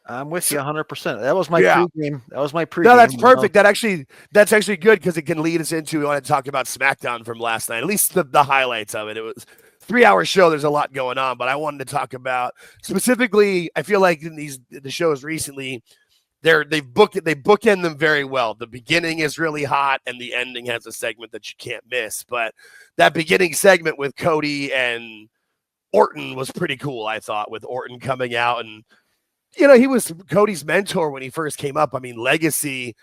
I'm with you 100%. That was my Yeah. pregame. That was my pregame. No, that's perfect. That's actually good because it can lead us into, we want to talk about SmackDown from last night, at least the highlights of it. It was a 3-hour show. There's a lot going on, but I wanted to talk about specifically, I feel like in the shows recently, they bookend them very well. The beginning is really hot and the ending has a segment that you can't miss. But that beginning segment with Cody and Orton was pretty cool, I thought, with Orton coming out and he was Cody's mentor when he first came up. I mean, Legacy.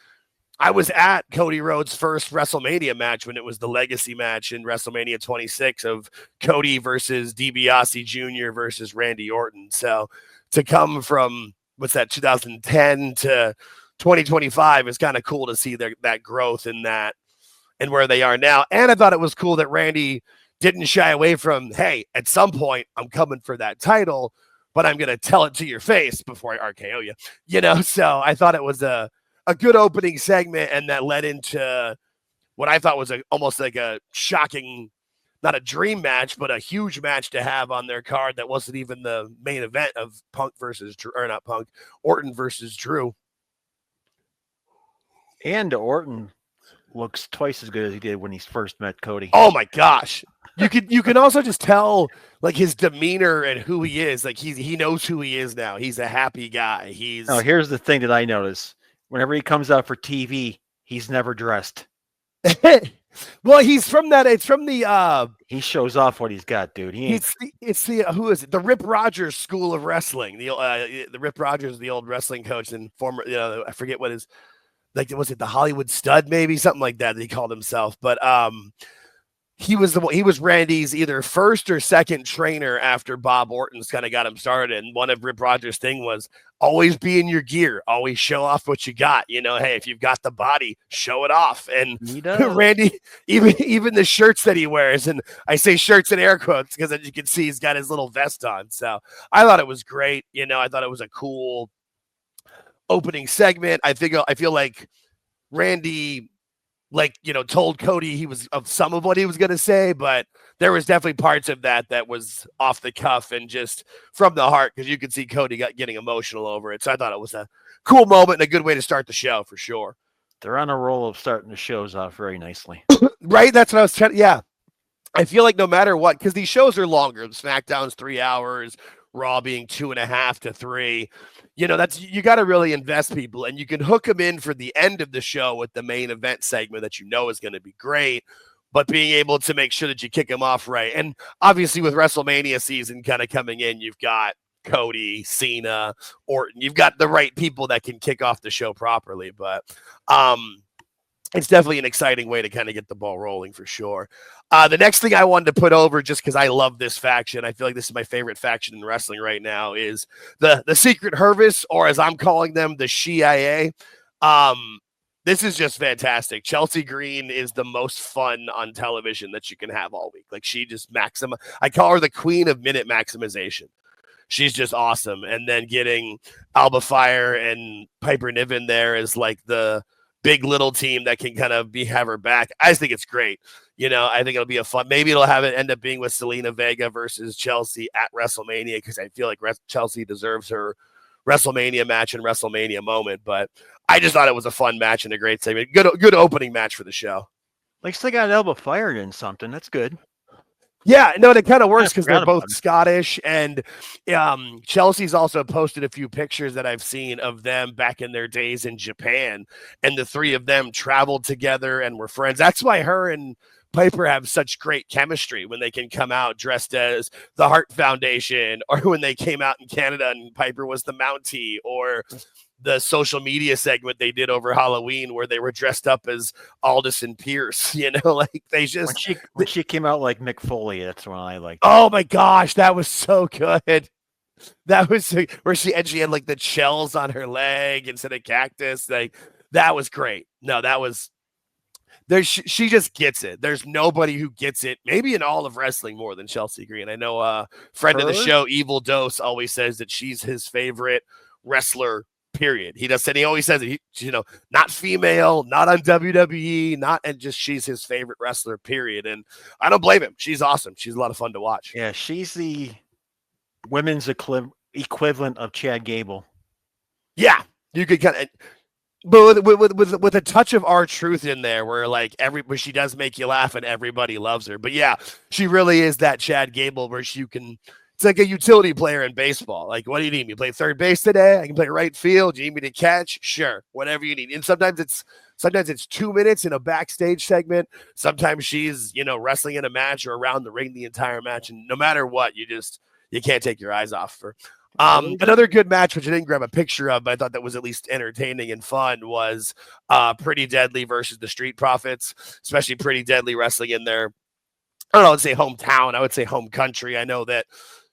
I was at Cody Rhodes' first WrestleMania match when it was the Legacy match in WrestleMania 26 of Cody versus DiBiase Jr. versus Randy Orton. So to come from, 2010 to 2025 is kind of cool to see that growth in that and where they are now. And I thought it was cool that Randy didn't shy away from, hey, at some point I'm coming for that title, but I'm going to tell it to your face before I RKO you. So I thought it was a good opening segment, and that led into what I thought was almost like a shocking, not a dream match, but a huge match to have on their card that wasn't even the main event of Orton versus Drew. And Orton looks twice as good as he did when he first met Cody. Oh my gosh. You can also just tell like his demeanor and who he is. Like he knows who he is now. He's a happy guy. Here's the thing that I notice. Whenever he comes out for TV, he's never dressed. Well, he's from that. It's from the. He shows off what he's got, dude. It's the who is it? The Rip Rogers School of Wrestling. The Rip Rogers, the old wrestling coach and former. I forget what his. Like, was it the Hollywood Stud? Maybe something like that he called himself. But he was Randy's either first or second trainer after Bob Orton's kind of got him started. And one of Rip Rogers' thing was always be in your gear, always show off what you got. Hey, if you've got the body, show it off. And Randy, even the shirts that he wears, and I say shirts in air quotes because as you can see, he's got his little vest on. So I thought it was great. I thought it was a cool opening segment. I feel like Randy, told Cody he was of some of what he was going to say, but there was definitely parts of that was off the cuff and just from the heart, because you could see Cody getting emotional over it. So I thought it was a cool moment and a good way to start the show for sure. They're on a roll of starting the shows off very nicely. Right? That's what I was trying. Yeah. I feel like no matter what, because these shows are longer. SmackDown's 3 hours, Raw being 2.5 to 3. You got to really invest people, and you can hook them in for the end of the show with the main event segment that is going to be great, but being able to make sure that you kick them off right. And obviously with WrestleMania season kind of coming in, you've got Cody, Cena, Orton. You've got the right people that can kick off the show properly, but it's definitely an exciting way to kind of get the ball rolling for sure. The next thing I wanted to put over, just because I love this faction, I feel like this is my favorite faction in wrestling right now, is the Secret HERvice, or as I'm calling them, the Shia. This is just fantastic. Chelsea Green is the most fun on television that you can have all week. Like, she just I call her the queen of minute maximization. She's just awesome. And then getting Alba Fire and Piper Niven there is like the big little team that can kind of have her back. I just think it's great. I think it'll be a fun, maybe it'll end up being with Selena Vega versus Chelsea at WrestleMania, because I feel like Chelsea deserves her WrestleMania match and WrestleMania moment. But I just thought it was a fun match and a great segment. Good opening match for the show. Like, they got Alba fired in something. That's good. Yeah, no, it kind of works because they're both Scottish, and Chelsea's also posted a few pictures that I've seen of them back in their days in Japan, and the three of them traveled together and were friends. That's why her and Piper have such great chemistry when they can come out dressed as the Hart Foundation, or when they came out in Canada and Piper was the Mountie, or the social media segment they did over Halloween where they were dressed up as Aldous and Pierce, like they just when she came out like Mick Foley, that's when I liked. Oh my gosh, that was so good. That was where she had like the shells on her leg instead of cactus. Like, that was great. No, that was she just gets it. There's nobody who gets it, maybe in all of wrestling, more than Chelsea Green. I know a friend of the show, Evil Dose, always says that she's his favorite wrestler, period. He always says it, not female, not on WWE, and just she's his favorite wrestler, period. And I don't blame him. She's awesome. She's a lot of fun to watch. Yeah, she's the women's equivalent of Chad Gable. Yeah, you could kind of, but with a touch of R-Truth in there, where like where she does make you laugh and everybody loves her. But yeah, she really is that Chad Gable where you can. It's like a utility player in baseball. Like, what do you need? You play third base today? I can play right field. You need me to catch? Sure, whatever you need. And sometimes it's 2 minutes in a backstage segment. Sometimes she's wrestling in a match or around the ring the entire match. And no matter what, you can't take your eyes off her. Another good match, which I didn't grab a picture of, but I thought that was at least entertaining and fun, was Pretty Deadly versus the Street Profits, especially Pretty Deadly wrestling in their, I don't know, I'd say hometown. I would say home country. I know that,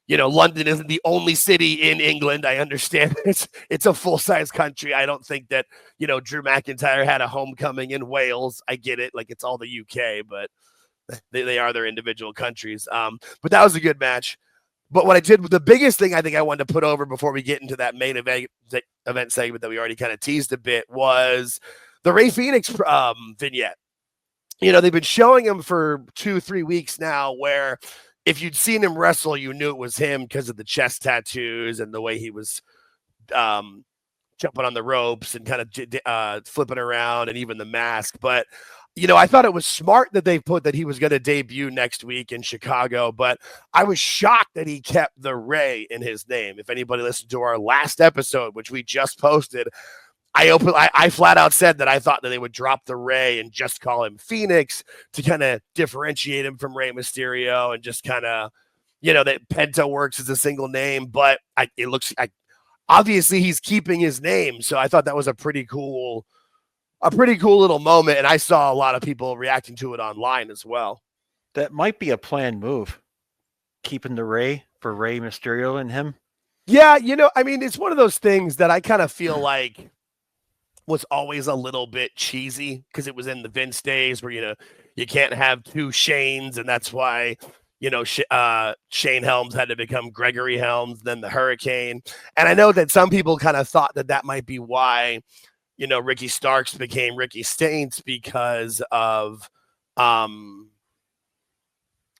London isn't the only city in England. I understand it's a full-size country. I don't think that, Drew McIntyre had a homecoming in Wales. I get it. Like, it's all the UK, but they are their individual countries. But that was a good match. But what I did, the biggest thing I think I wanted to put over before we get into that main event segment that we already kind of teased a bit was the Rey Fenix vignette. They've been showing him for 2-3 weeks now, where if you'd seen him wrestle, you knew it was him because of the chest tattoos and the way he was jumping on the ropes and kind of flipping around, and even the mask. But I thought it was smart that they put that he was going to debut next week in Chicago, but I was shocked that he kept the Rey in his name. If anybody listened to our last episode, which we just posted, I flat out said that I thought that they would drop the Rey and just call him Fenix to kind of differentiate him from Rey Mysterio, and just kind of, that Penta works as a single name, but it looks like obviously he's keeping his name. So I thought that was a pretty cool little moment, and I saw a lot of people reacting to it online as well. That might be a planned move, keeping the Rey for Rey Mysterio and him. Yeah, it's one of those things that I kind of feel like was always a little bit cheesy because it was in the Vince days where, you can't have two Shanes, and that's why, Shane Helms had to become Gregory Helms, then the Hurricane. And I know that some people kind of thought that might be why, Ricky Starks became Ricky Staines because of,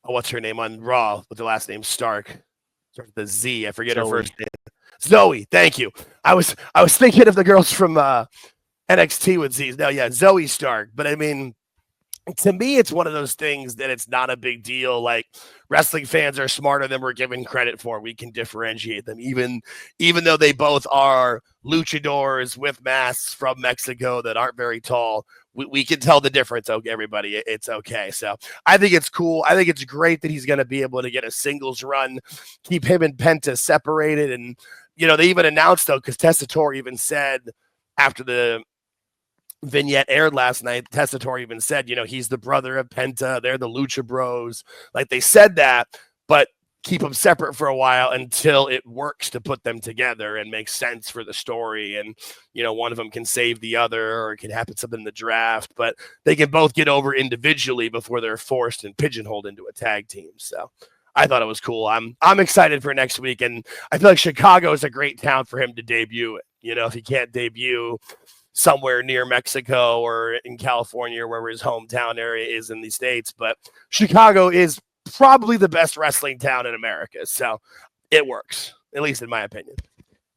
what's her name on Raw with the last name Stark? Starts with the Z. I forget her first name. Zoe. Thank you. I was thinking of the girls from NXT with Z. No, yeah, Zoe Stark. But I mean, to me, it's one of those things that it's not a big deal. Like, wrestling fans are smarter than we're given credit for. We can differentiate them, even though they both are luchadors with masks from Mexico that aren't very tall. We can tell the difference. Okay, everybody, it's okay. So I think it's cool. I think it's great that he's going to be able to get a singles run, keep him and Penta separated. And, they even announced, though, because Tessitore even said after the vignette aired last night, Tessitore even said, he's the brother of Penta. They're the Lucha Bros. Like, they said that, but keep them separate for a while until it works to put them together and makes sense for the story. And, one of them can save the other, or it can happen something in the draft, but they can both get over individually before they're forced and pigeonholed into a tag team. So I thought it was cool. I'm excited for next week. And I feel like Chicago is a great town for him to debut it. If he can't debut somewhere near Mexico or in California, or wherever his hometown area is in the States, but Chicago is probably the best wrestling town in America. So it works, at least in my opinion.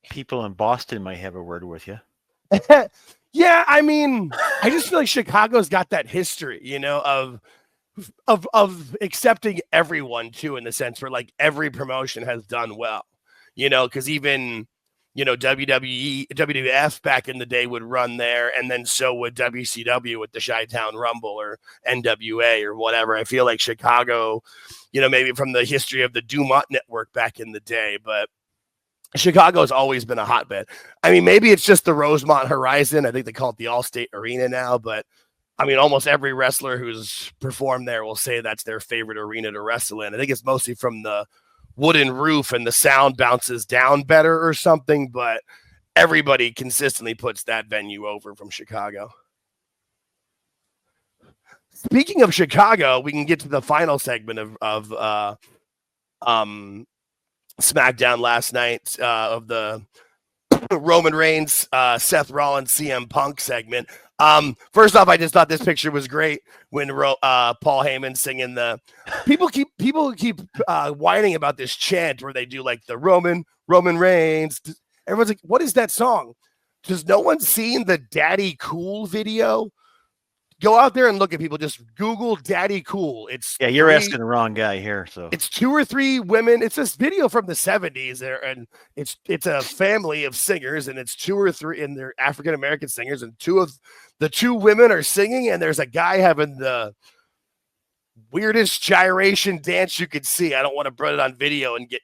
People in Boston might have a word with you. Yeah, I mean, I just feel like Chicago's got that history, of accepting everyone too, in the sense where like every promotion has done well, because even WWE, WWF back in the day would run there, and then so would WCW with the Chi-Town Rumble or NWA or whatever. I feel like Chicago, maybe from the history of the Dumont Network back in the day, but Chicago's always been a hotbed. I mean, maybe it's just the Rosemont Horizon. I think they call it the Allstate Arena now, but I mean, almost every wrestler who's performed there will say that's their favorite arena to wrestle in. I think it's mostly from the wooden roof and the sound bounces down better or something, but everybody consistently puts that venue over from Chicago. Speaking of Chicago, we can get to the final segment of SmackDown last night, of the Roman Reigns, Seth Rollins, CM Punk segment. First off, I just thought this picture was great when Paul Heyman singing the people keep whining about this chant where they do like the Roman Reigns. Everyone's like, what is that song? Does no one seen the Daddy Cool video? Go out there and look at people. Just Google Daddy Cool. It's you're asking the wrong guy here. So it's 2 or 3 women. It's this video from the 70s there, and it's a family of singers, and it's 2 or 3, and they're African American singers, and 2 of the 2 women are singing, and there's a guy having the weirdest gyration dance you could see. I don't want to put it on video and get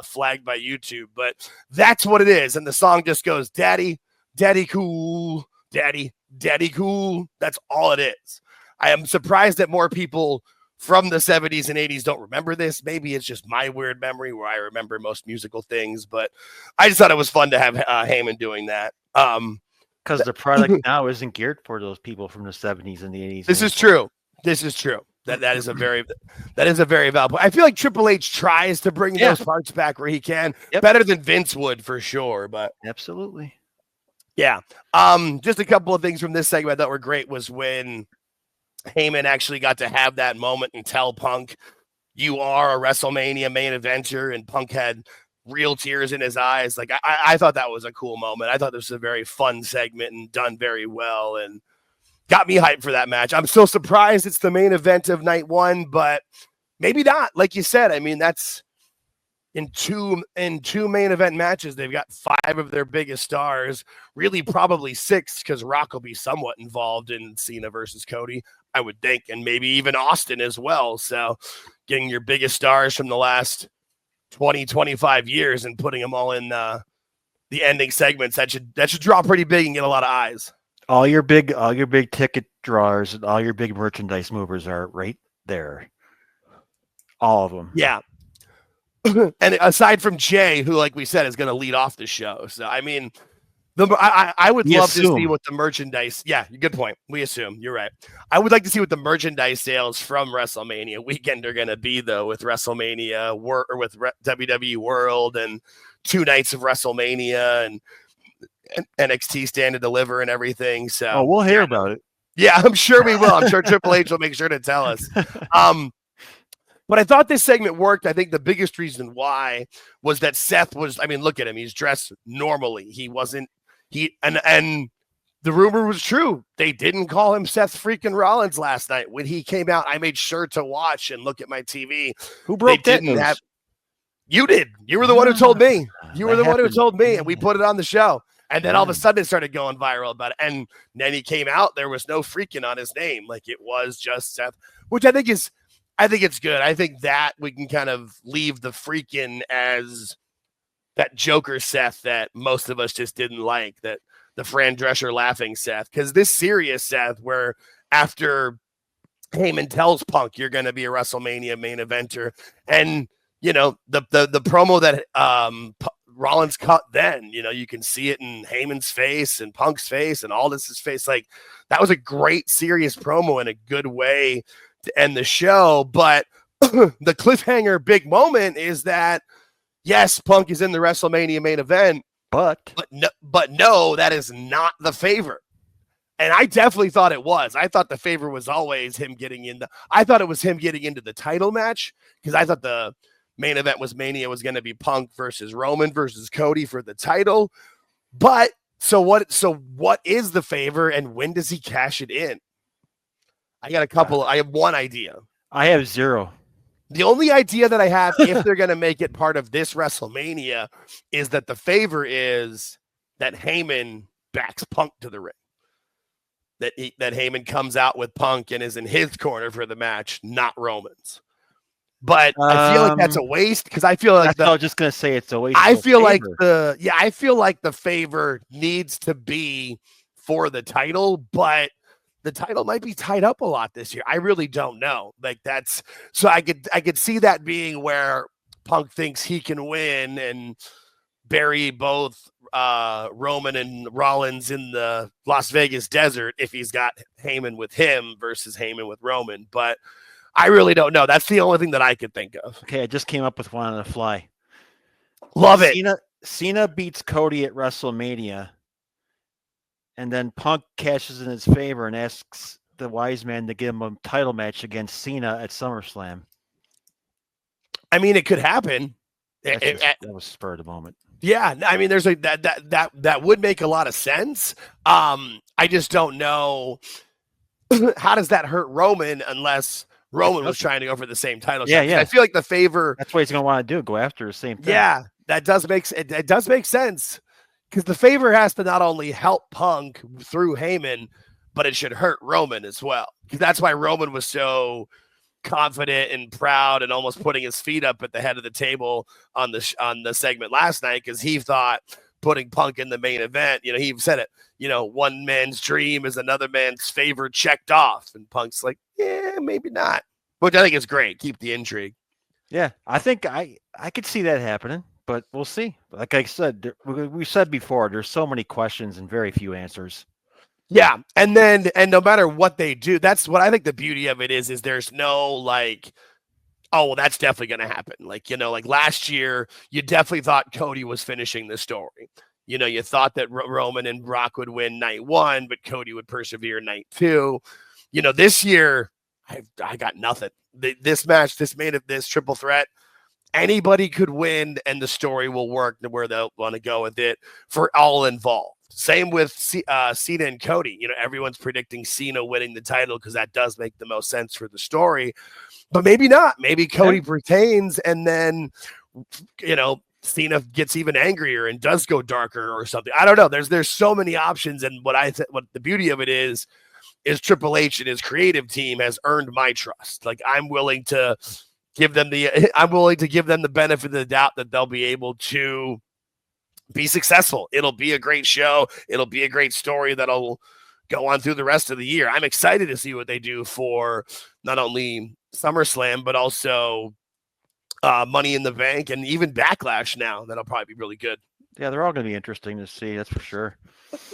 flagged by YouTube, but that's what it is. And the song just goes, Daddy, Daddy Cool, Daddy, Daddy Cool. That's all it is. I am surprised that more people from the 70s and 80s don't remember this. Maybe it's just my weird memory where I remember most musical things, but I just thought it was fun to have Heyman doing that. Because the product now isn't geared for those people from the 70s and the 80s. This is true. This is true. That is a very valid point. I feel like Triple H tries to bring those parts back where he can. Better than Vince would for sure, but absolutely. Yeah. Just a couple of things from this segment that were great was when Heyman actually got to have that moment and tell Punk, you are a WrestleMania main eventer, and Punk had real tears in his eyes. Like I thought that was a cool moment. I thought this was a very fun segment and done very well and got me hyped for that match. I'm still surprised it's the main event of night 1, but maybe not. Like you said, I mean, that's in two main event matches. They've got 5 of their biggest stars, really probably 6, because Rock will be somewhat involved in Cena versus Cody, I would think, and maybe even Austin as well. So getting your biggest stars from the last 20, 25 years and putting them all in the ending segments, that should draw pretty big and get a lot of eyes. All your big ticket drawers and all your big merchandise movers are right there. All of them. Yeah. And aside from Jay, who, like we said, is going to lead off the show. So, I mean, I would love to see what the merchandise. Yeah, good point. We assume. You're right. I would like to see what the merchandise sales from WrestleMania weekend are going to be, though, with WrestleMania or with WWE World and 2 nights of WrestleMania and NXT Stand to Deliver and everything. So we'll hear about it. Yeah, I'm sure we will. I'm sure Triple H will make sure to tell us. But I thought this segment worked. I think the biggest reason why was that Seth was, I mean, look at him. He's dressed normally. And the rumor was true. They didn't call him Seth freaking Rollins last night. When he came out, I made sure to watch and look at my TV. Who broke that news? You did. You were the one who told me. You were the one who told me, and we put it on the show. And then all of a sudden it started going viral about it. And then he came out. There was no freaking on his name. Like, it was just Seth, which I think it's good. I think that we can kind of leave the freaking as that Joker Seth that most of us just didn't like, that the Fran Drescher laughing Seth. Because this serious Seth, where after Heyman tells Punk, you're going to be a WrestleMania main eventer. And, you know, the promo that Rollins cut then, you know, you can see it in Heyman's face and Punk's face and Aldis's face. Like, that was a great serious promo and a good way to end the show. But the cliffhanger big moment is that, yes, Punk is in the WrestleMania main event, but no, that is not the favor. And I definitely thought it was. I thought the favor was always him getting into the title match, because I thought the main event was going to be Punk versus Roman versus Cody for the title. But so what is the favor, and when does he cash it in? I have one idea. I have 0. The only idea that I have, if they're going to make it part of this WrestleMania, is that the favor is that Heyman backs Punk to the ring. That Heyman comes out with Punk and is in his corner for the match, not Roman's. But I feel like that's a waste, because I feel like I was just going to say it's a waste. I feel like the favor needs to be for the title, but the title might be tied up a lot this year. I really don't know. Like, that's so I could see that being where Punk thinks he can win and bury both Roman and Rollins in the Las Vegas desert if he's got Heyman with him versus Heyman with Roman. But I really don't know. That's the only thing that I could think of. Okay, I just came up with one on the fly. Love it. Cena beats Cody at WrestleMania, and then Punk cashes in his favor and asks the wise man to give him a title match against Cena at SummerSlam. I mean, it could happen. That was spur of the moment. Yeah, I mean, there's like that would make a lot of sense. I just don't know how does that hurt Roman unless Roman was trying to go for the same title shot. Yeah. I feel like the favor. That's what he's going to want to do. Go after the same thing. Yeah, that does make it does make sense because the favor has to not only help Punk through Heyman, but it should hurt Roman as well. Because that's why Roman was so confident and proud and almost putting his feet up at the head of the table on the segment last night because he thought putting Punk in the main event, he said it, one man's dream is another man's favor checked off. And Punk's like, yeah, maybe not. Which I think is great. Keep the intrigue. Yeah, I think I could see that happening, but we'll see. Like I said, we said before, there's so many questions and very few answers. Yeah, and no matter what they do, that's what I think the beauty of it is there's no like, oh, well, that's definitely going to happen. Like, like last year, you definitely thought Cody was finishing the story. You thought that Roman and Brock would win night 1, but Cody would persevere night 2. This year, I got nothing. This match, this triple threat, anybody could win, and the story will work to where they'll want to go with it for all involved. Same with Cena and Cody. Everyone's predicting Cena winning the title because that does make the most sense for the story. But maybe not. Maybe Cody retains, and then, Cena gets even angrier and does go darker or something. I don't know. There's so many options, and what the beauty of it is Triple H and his creative team has earned my trust. Like I'm willing to give them the benefit of the doubt that they'll be able to be successful. It'll be a great show. It'll be a great story that'll go on through the rest of the year. I'm excited to see what they do for not only SummerSlam, but also Money in the Bank and even Backlash now. That'll probably be really good. Yeah, they're all going to be interesting to see. That's for sure.